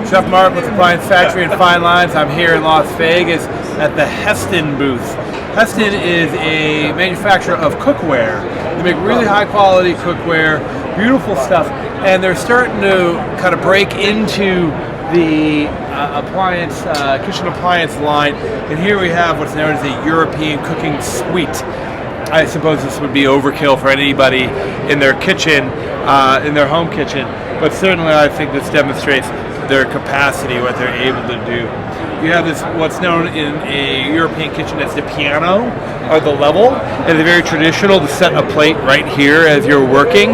Chef Mark with Appliance Factory and Fine Lines. I'm here in Las Vegas at the Heston booth. Heston is a manufacturer of cookware. They make really high quality cookware, beautiful stuff, and they're starting to kind of break into the kitchen appliance line. And here we have what's known as a European cooking suite. I suppose this would be overkill for anybody in their kitchen, in their home kitchen, but certainly I think this demonstrates their capacity, what they're able to do. You have this, what's known in a European kitchen as the piano, or the level, and it's very traditional to set a plate right here as you're working.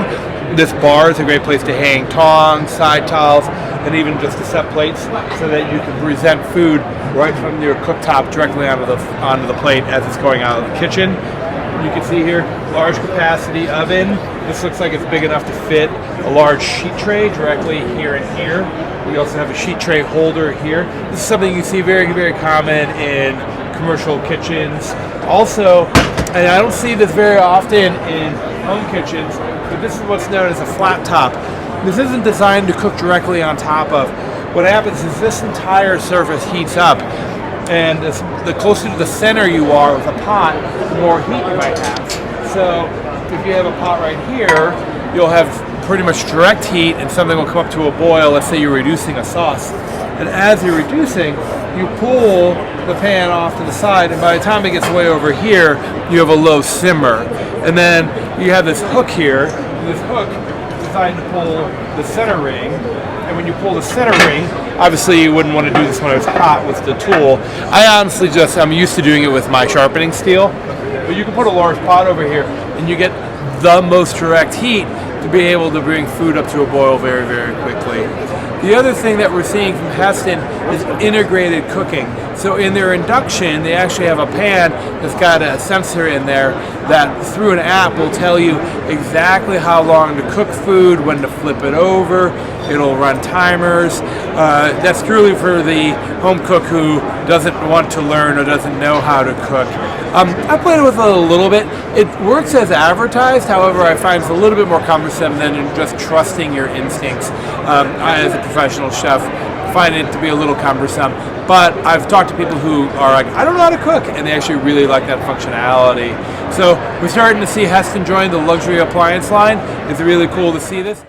This bar is a great place to hang tongs, side towels, and even just to set plates so that you can present food right from your cooktop directly onto the plate as it's going out of the kitchen. You can see here, large capacity oven. This looks like it's big enough to fit a large sheet tray directly here and here. We also have a sheet tray holder here. This is something you see very, very common in commercial kitchens. Also, and I don't see this very often in home kitchens, but this is what's known as a flat top. This isn't designed to cook directly on top of. What happens is this entire surface heats up, and the closer to the center you are with a pot, the more heat you might have. So if you have a pot right here, you'll have pretty much direct heat and something will come up to a boil. Let's say you're reducing a sauce. And as you're reducing, you pull the pan off to the side, and by the time it gets way over here, you have a low simmer. And then you have this hook here, and this hook is designed to pull the center ring. And when you pull the center ring, obviously you wouldn't want to do this when it's hot with the tool. I'm used to doing it with my sharpening steel. But you can put a large pot over here and you get the most direct heat to be able to bring food up to a boil very, very quickly. The other thing that we're seeing from Heston is integrated cooking. So in their induction, they actually have a pan that's got a sensor in there that through an app will tell you exactly how long to cook food, when to flip it over. It'll run timers. That's truly for the home cook who doesn't want to learn or doesn't know how to cook. I played with it a little bit. It works as advertised, however, I find it's a little bit more cumbersome than just trusting your instincts. I, as a professional chef, find it to be a little cumbersome. But I've talked to people who are like, I don't know how to cook, and they actually really like that functionality. So we're starting to see Heston join the luxury appliance line. It's really cool to see this.